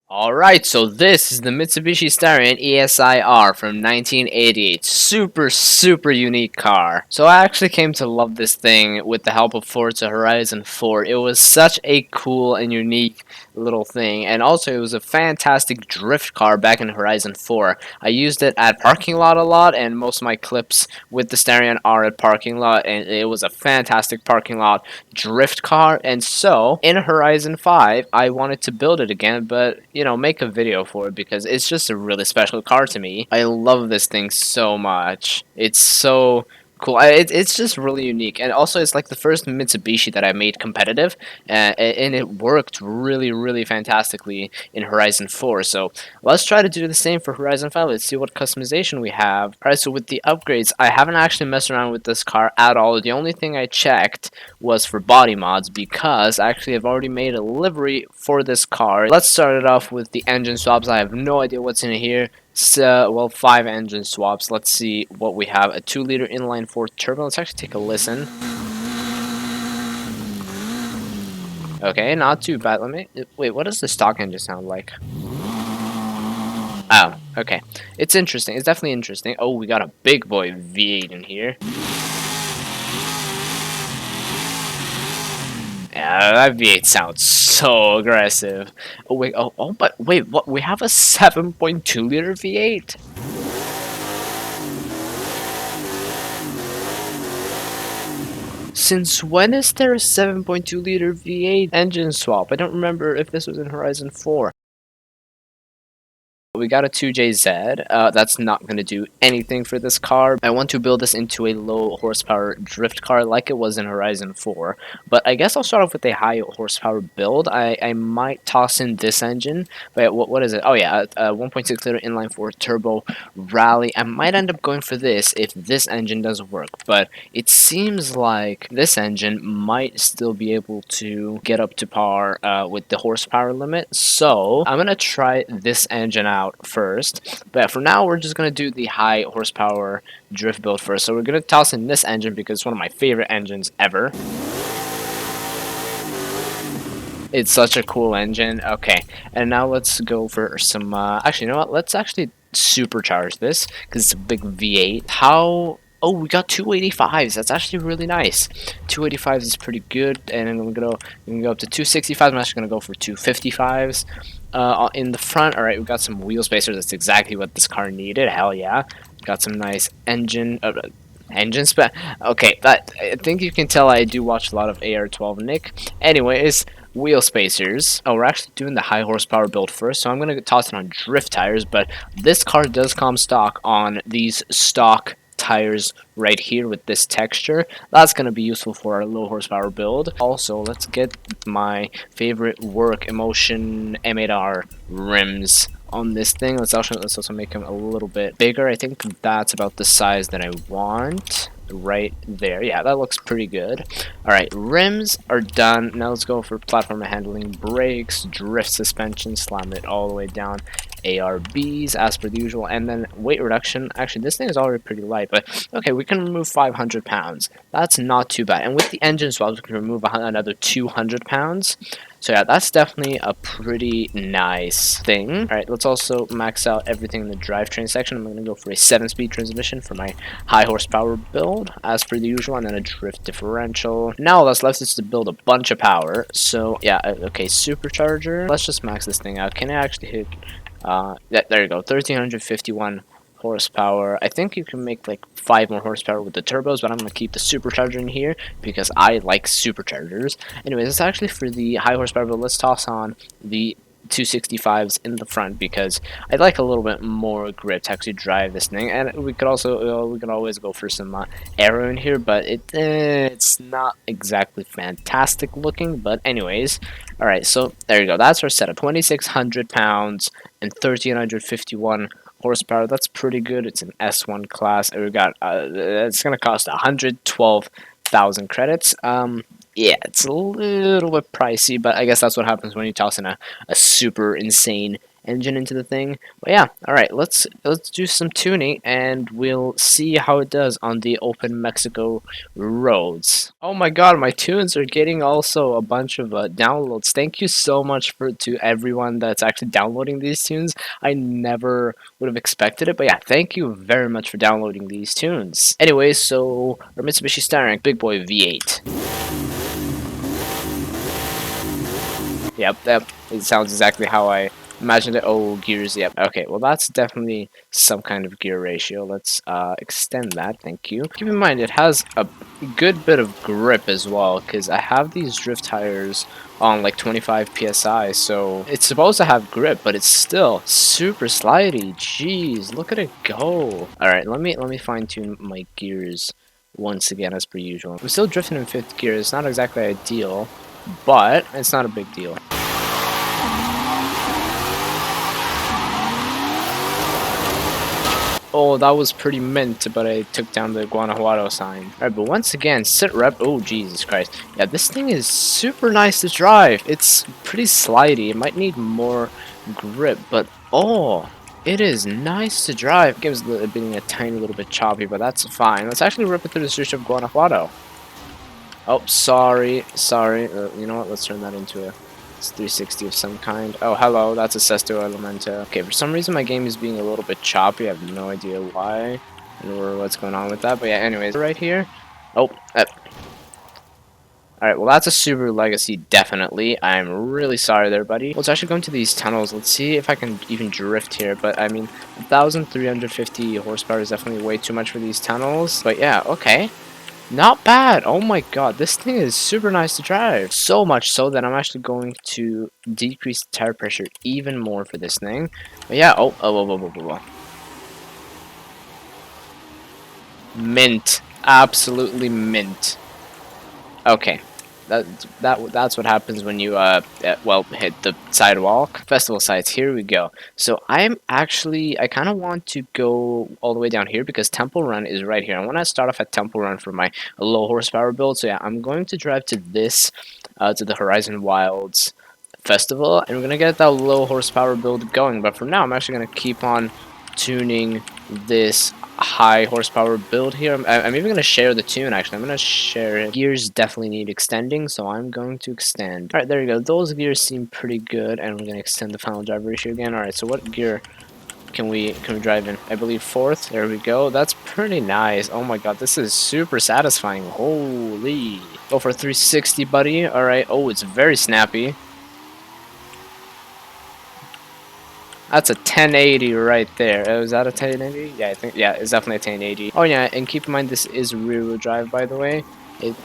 Alright, so this is the Mitsubishi Starion ESIR from 1988. Super unique car. So I actually came to love this thing with the help of Forza Horizon 4. It was such a cool and unique little thing, and also it was a fantastic drift car back in Horizon 4. I used it at parking lot a lot, and most of my clips with the Starion are at parking lot, and it was a fantastic parking lot drift car. And so in Horizon 5 I wanted to build it again, but make a video for it because it's just a really special car to me. I love this thing so much. It's so cool. It's just really unique, and also it's like the first Mitsubishi that I made competitive, and it worked really fantastically in Horizon 4. So let's try to do the same for Horizon 5. Let's see what customization we have. Alright, so with the upgrades, I haven't actually messed around with this car at all. The only thing I checked was for body mods because actually I've already made a livery for this car. Let's start it off with the engine swaps. I have no idea what's in here. So, well, 5 engine swaps. Let's see what we have. A 2-liter inline-4 turbo. Let's actually take a listen. Okay, not too bad. Wait, what does the stock engine sound like? Oh, okay. It's interesting. It's definitely interesting. Oh, we got a big boy V8 in here. Yeah, that V8 sounds so aggressive. Oh wait, but wait, what? We have a 7.2-liter V8. Since when is there a 7.2-liter V8 engine swap? I don't remember if this was in Horizon 4. We got a 2JZ. That's not going to do anything for this car. I want to build this into a low horsepower drift car like it was in Horizon 4. But I guess I'll start off with a high horsepower build. I might toss in this engine. But what is it? Oh yeah, a 1.6 liter inline 4 turbo rally. I might end up going for this if this engine doesn't work. But it seems like this engine might still be able to get up to par with the horsepower limit. So I'm going to try this engine out first, but for now we're just gonna do the high horsepower drift build first. So we're gonna toss in this engine because it's one of my favorite engines ever. It's such a cool engine. Okay, and now let's go for some actually, you know what, let's actually supercharge this because it's a big V8. How Oh, we got 285s. That's actually really nice. 285s is pretty good, and then we can go up to 265s. I'm actually gonna go for 255s. In the front, all right, we got some wheel spacers. That's exactly what this car needed. Hell yeah! Got some nice engine spec. Okay, that I think you can tell I do watch a lot of AR12 Nick. Anyways, wheel spacers. Oh, we're actually doing the high horsepower build first, so I'm gonna toss it on drift tires. But this car does come stock on these stock tires right here with this texture. That's going to be useful for our low horsepower build. Also, let's get my favorite work emotion M8R rims on this thing. Let's also make them a little bit bigger. I think that's about the size that I want right there. Yeah, that looks pretty good. Alright, rims are done. Now let's go for platform handling, brakes, drift suspension, slam it all the way down, ARBs as per the usual, and then weight reduction. Actually, this thing is already pretty light, but okay, we can remove 500 pounds. That's not too bad. And with the engine swaps, we can remove another 200 pounds. So yeah, that's definitely a pretty nice thing. Alright, let's also max out everything in the drivetrain section. I'm going to go for a 7-speed transmission for my high horsepower build, as per the usual, and then a drift differential. Now all that's left is to build a bunch of power. So yeah, okay, supercharger. Let's just max this thing out. Can I actually hit... there you go, 1351 horsepower. I think you can make like 5 more horsepower with the turbos, but I'm going to keep the supercharger in here because I like superchargers. Anyways, it's actually for the high horsepower, but let's toss on the 265s in the front because I'd like a little bit more grip to actually drive this thing. And we could also we can always go for some aero in here, but it's not exactly fantastic looking. But anyways, all right, so there you go. That's our setup. 2,600 pounds and 1,351 horsepower. That's pretty good. It's an S1 class. We got it's gonna cost 112,000 credits. Yeah, it's a little bit pricey, but I guess that's what happens when you toss in a super insane engine into the thing. But yeah, all right, let's do some tuning, and we'll see how it does on the open Mexico roads. Oh my God, my tunes are getting also a bunch of downloads. Thank you so much for to everyone that's actually downloading these tunes. I never would have expected it, but yeah, thank you very much for downloading these tunes. Anyways, so our Mitsubishi Starring Big Boy V8. Yep, it sounds exactly how I imagined it. Oh, gears, yep. Okay, well that's definitely some kind of gear ratio. Let's extend that, thank you. Keep in mind, it has a good bit of grip as well, because I have these drift tires on like 25 psi, so it's supposed to have grip, but it's still super slidey. Jeez, look at it go. Alright, let me fine-tune my gears once again as per usual. I'm still drifting in 5th gear. It's not exactly ideal, but it's not a big deal. Oh, that was pretty mint, but I took down the Guanajuato sign. Alright, but once again, sit rep. Oh, Jesus Christ. Yeah, this thing is super nice to drive. It's pretty slidey. It might need more grip, but oh, it is nice to drive. It gives it being a tiny little bit choppy, but that's fine. Let's actually rip it through the streets of Guanajuato. Oh, sorry. You know what? Let's turn that into a 360 of some kind. Oh, hello. That's a Sesto Elemento. Okay, for some reason my game is being a little bit choppy. I have no idea why or what's going on with that. But yeah, anyways, right here. Oh, alright, well that's a Subaru Legacy, definitely. I'm really sorry there, buddy. Let's actually go into these tunnels. Let's see if I can even drift here. But I mean, 1,350 horsepower is definitely way too much for these tunnels. But yeah, okay. Not bad. Oh my God, this thing is super nice to drive. So much so that I'm actually going to decrease the tire pressure even more for this thing. But yeah, oh. Mint. Absolutely mint. Okay. That's what happens when you well, hit the sidewalk. Festival sites, here we go. So I kind of want to go all the way down here because Temple Run is right here. I want to start off at Temple Run for my low horsepower build. So yeah, I'm going to drive to this to the Horizon Wilds Festival, and we're gonna get that low horsepower build going. But for now, I'm actually gonna keep on tuning this high horsepower build here. I'm even going to share the tune, actually. I'm going to share it. Gears definitely need extending, so I'm going to extend. Alright, there you go. Those gears seem pretty good, and we're going to extend the final drive ratio again. Alright, so what gear can we drive in? I believe 4th. There we go. That's pretty nice. Oh my God, this is super satisfying. Holy. Go for 360, buddy. Alright. Oh, it's very snappy. That's a 1080 right there. Is that a 1080? Yeah, I think, yeah, it's definitely a 1080. Oh yeah, and keep in mind this is rear-wheel drive, by the way. It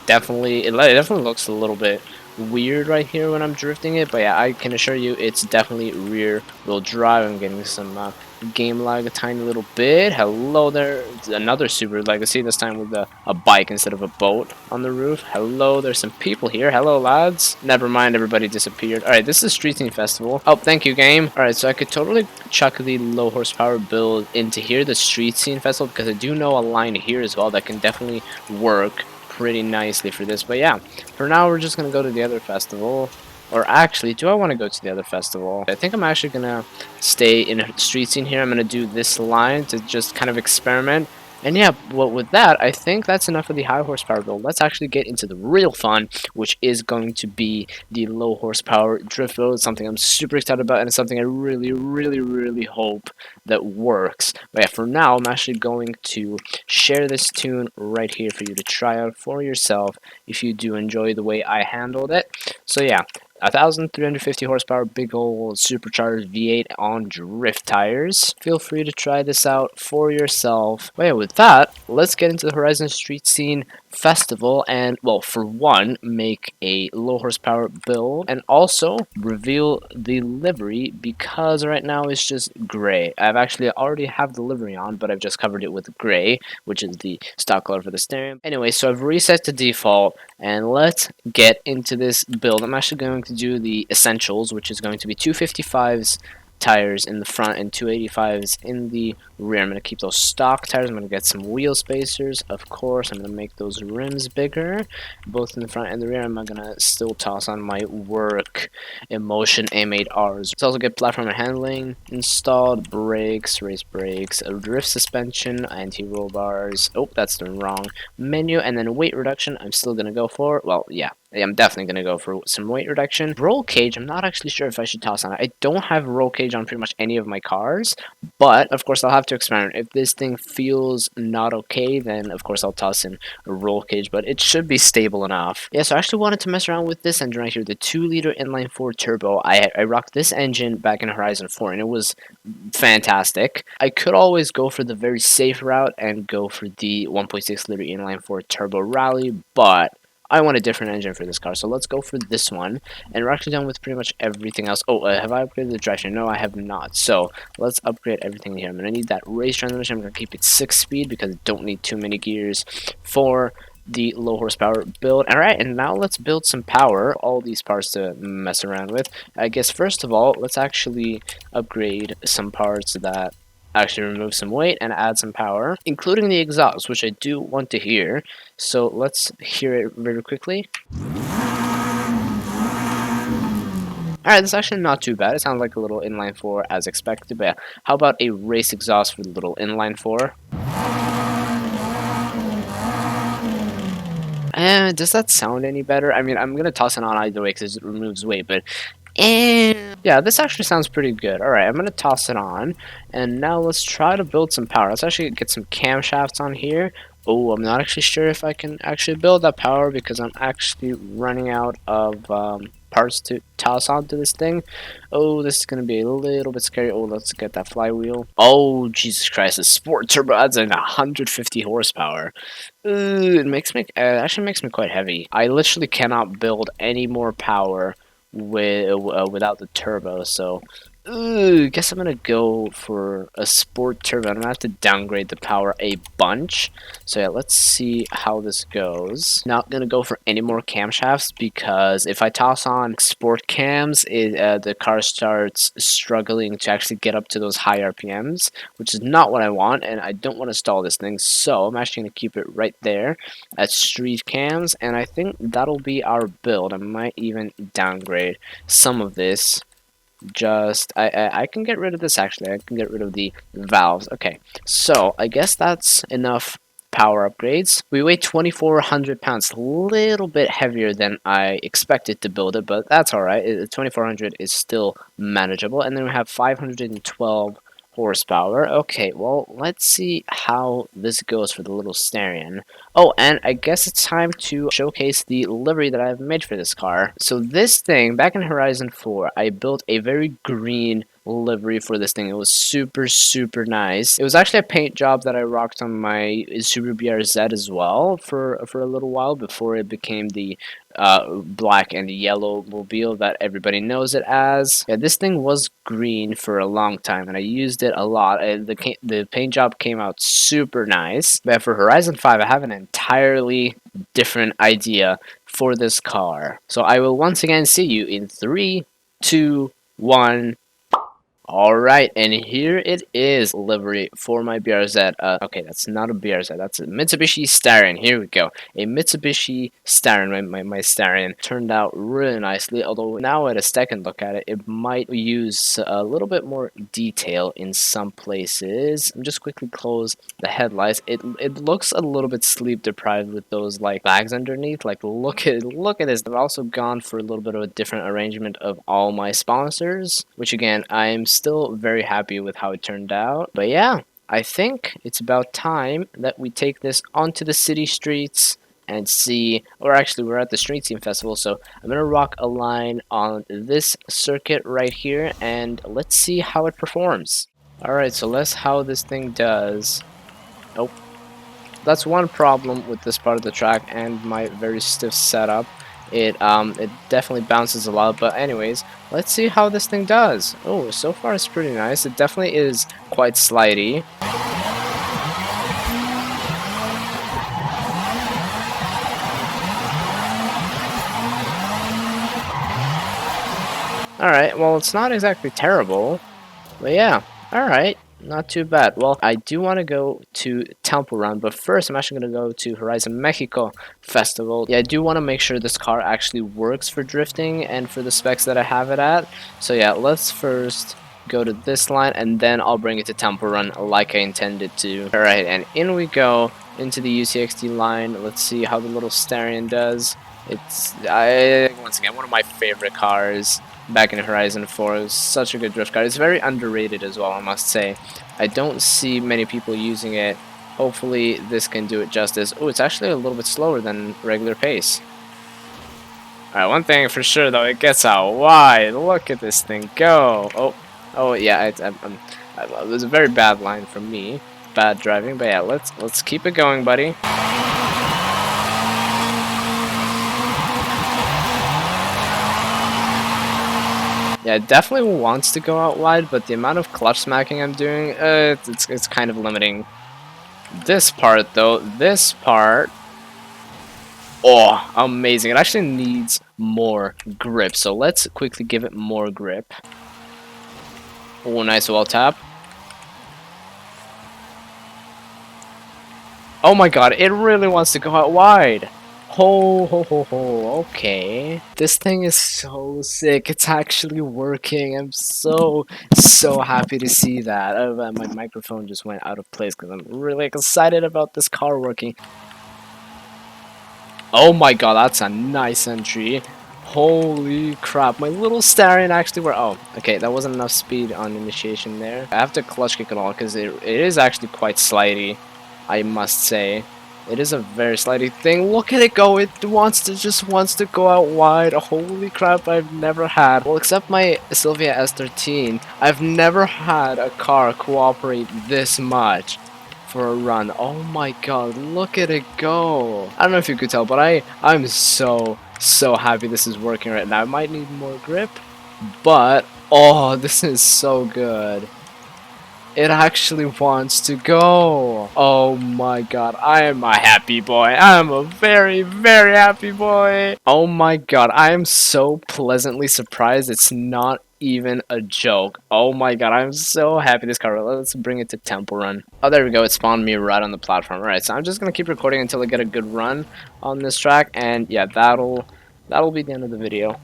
definitely looks a little bit weird right here when I'm drifting it, but yeah, I can assure you it's definitely rear-wheel drive. I'm getting some game lag a tiny little bit. Hello there. It's another Subaru Legacy, this time with a bike instead of a boat on the roof. Hello, there's some people here. Hello, lads. Never mind, everybody disappeared. Alright, this is Street Team Festival. Oh, thank you, game. Alright, so I could totally chuck the low horsepower build into here, the Street Scene Festival, because I do know a line here as well that can definitely work pretty nicely for this. But yeah, for now we're just gonna go to the other festival. Or actually, do I want to go to the other festival? I think I'm actually gonna stay in a street scene here. I'm gonna do this line to just kind of experiment. And yeah, well, with that, I think that's enough of the high horsepower build. Let's actually get into the real fun, which is going to be the low horsepower drift build. It's something I'm super excited about, and it's something I really hope that works. But yeah, for now, I'm actually going to share this tune right here for you to try out for yourself if you do enjoy the way I handled it. So yeah, 1,350 horsepower, big old supercharged V8 on drift tires. Feel free to try this out for yourself. But yeah, with that, let's get into the Horizon Street Scene Festival and, well, for one, make a low horsepower build and also reveal the livery because right now it's just gray. I've actually already have the livery on, but I've just covered it with gray, which is the stock color for the steering. Anyway, so I've reset to default and let's get into this build. I'm actually going to do the essentials, which is going to be 255s tires in the front and 285s in the rear. I'm going to keep those stock tires. I'm going to get some wheel spacers, of course. I'm going to make those rims bigger, both in the front and the rear. I'm going to still toss on my work Emotion M8Rs. Let's also get platform and handling installed, brakes, race brakes, a drift suspension, anti-roll bars. Oh, that's the wrong menu. And then weight reduction, I'm still going to go for, well, yeah, I'm definitely going to go for some weight reduction. Roll cage, I'm not actually sure if I should toss on it. I don't have roll cage on pretty much any of my cars, but of course I'll have to experiment. If this thing feels not okay, then of course I'll toss in a roll cage, but it should be stable enough. Yeah, so I actually wanted to mess around with this engine right here, the 2-liter inline 4 turbo. I rocked this engine back in Horizon 4, and it was fantastic. I could always go for the very safe route and go for the 1.6 liter inline 4 turbo rally, but I want a different engine for this car, so let's go for this one. And we're actually done with pretty much everything else. Oh, have I upgraded the drivetrain? No, I have not. So let's upgrade everything here. I'm going to need that race transmission. I'm going to keep it 6-speed because I don't need too many gears for the low horsepower build. Alright, and now let's build some power. All these parts to mess around with. I guess first of all, let's actually upgrade some parts that actually remove some weight and add some power, including the exhaust, which I do want to hear. So let's hear it very quickly. Alright, that's actually not too bad. It sounds like a little inline 4 as expected, but yeah, how about a race exhaust for the little inline 4? Does that sound any better? I mean, I'm gonna toss it on either way because it removes weight, but yeah, this actually sounds pretty good. Alright, I'm gonna toss it on, and now let's try to build some power. Let's actually get some camshafts on here. Oh, I'm not actually sure if I can actually build that power because I'm actually running out of parts to toss onto this thing. Oh, this is gonna be a little bit scary. Oh, let's get that flywheel. Oh, Jesus Christ, the sport turbo adds in 150 horsepower. It makes me actually makes me quite heavy. I literally cannot build any more power without the turbo, so guess I'm gonna go for a sport turbo. I'm gonna have to downgrade the power a bunch. So yeah, let's see how this goes. Not gonna go for any more camshafts because if I toss on sport cams, the car starts struggling to actually get up to those high RPMs, which is not what I want, and I don't want to stall this thing. So I'm actually gonna keep it right there at street cams, and I think that'll be our build. I might even downgrade some of this. I can get rid of this actually. I can get rid of the valves. Okay, so I guess that's enough power upgrades. We weigh 2,400 pounds, a little bit heavier than I expected to build it, but that's alright. 2,400 is still manageable. And then we have 512 horsepower. Okay, well, let's see how this goes for the little Starion. Oh, and I guess it's time to showcase the livery that I've made for this car. So this thing, back in Horizon 4, I built a very green livery for this thing. It was super, super nice. It was actually a paint job that I rocked on my Subaru BRZ as well for a little while before it became the black and yellow mobile that everybody knows it as. Yeah, this thing was green for a long time, and I used it a lot. The paint job came out super nice. But for Horizon 5, I have an entirely different idea for this car. So I will once again see you in 3, 2, 1. Alright, and here it is, livery for my BRZ. Okay, that's not a BRZ, that's a Mitsubishi Starion. Here we go. A Mitsubishi Starion, my Starion. Turned out really nicely, although now at a second look at it, it might use a little bit more detail in some places. I'm just quickly close the headlights. It looks a little bit sleep deprived with those like bags underneath. Like look at this. I've also gone for a little bit of a different arrangement of all my sponsors, which again, I'm still very happy with how it turned out. But yeah, I think it's about time that we take this onto the city streets and see, or actually we're at the Street Scene Festival, so I'm gonna rock a line on this circuit right here and let's see how it performs. Alright, so let's how this thing does. Oh, that's one problem with this part of the track and my very stiff setup. It definitely bounces a lot, but anyways, let's see how this thing does. Oh, so far it's pretty nice. It definitely is quite slidey. Alright, well, it's not exactly terrible. But yeah, alright. Not too bad. Well, I do want to go to Temple Run, but first I'm actually going to go to Horizon Mexico Festival. Yeah, I do want to make sure this car actually works for drifting and for the specs that I have it at. So yeah, let's first go to this line and then I'll bring it to Temple Run like I intended to. Alright, and in we go into the UCXD line. Let's see how the little Starion does. It's, once again, one of my favorite cars back in Horizon 4. It was such a good drift car. It's very underrated as well, I must say. I don't see many people using it. Hopefully this can do it justice. Oh, it's actually a little bit slower than regular pace. Alright, one thing for sure though, it gets out wide. Look at this thing go. Oh yeah, it was a very bad line from me. Bad driving, but yeah, let's keep it going, buddy. Yeah, it definitely wants to go out wide, but the amount of clutch smacking I'm doing, it's kind of limiting. This part, though, oh, amazing. It actually needs more grip, so let's quickly give it more grip. Oh, nice wall tap. Oh my god, it really wants to go out wide. Ho ho ho ho, okay. This thing is so sick, it's actually working. I'm so happy to see that. My microphone just went out of place because I'm really excited about this car working. Oh my god, that's a nice entry. Holy crap, my little Starion actually were— oh, okay, that wasn't enough speed on initiation there. I have to clutch kick it all because it is actually quite slidey, I must say. It is a very slidey thing. Look at it go, it just wants to go out wide. Holy crap, I've never had— well, except my Sylvia S13, I've never had a car cooperate this much for a run. Oh my god, look at it go. I don't know if you could tell, but I'm so happy this is working right now. I might need more grip, but oh, this is so good. It actually wants to go. Oh my god, I am a happy boy. I am a very happy boy. Oh my god, I am so pleasantly surprised. It's not even a joke. Oh my god, I'm so happy this car. Let's bring it to Temple Run. Oh, there we go. It spawned me right on the platform. Alright, so I'm just gonna keep recording until I get a good run on this track, and yeah, that'll be the end of the video.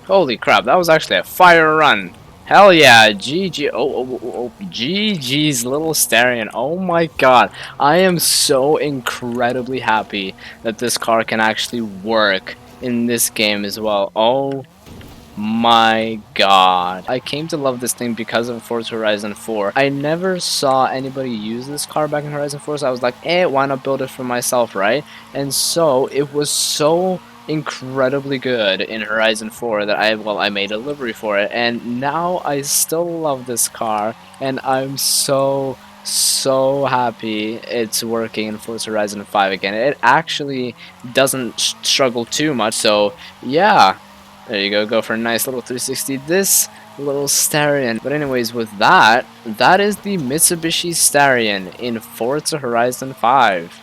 Holy crap, that was actually a fire run. Hell yeah, GG, GG's little Starion. Oh my god, I am so incredibly happy that this car can actually work in this game as well. Oh my god. I came to love this thing because of Forza Horizon 4. I never saw anybody use this car back in Horizon 4, so I was like, why not build it for myself, right? And so, it was so incredibly good in Horizon 4 that I made a livery for it, and now I still love this car, and I'm so happy it's working in Forza Horizon 5 again. It actually doesn't struggle too much, so yeah. There you go for a nice little 360. This little Starion. But anyways, with that is the Mitsubishi Starion in Forza Horizon 5.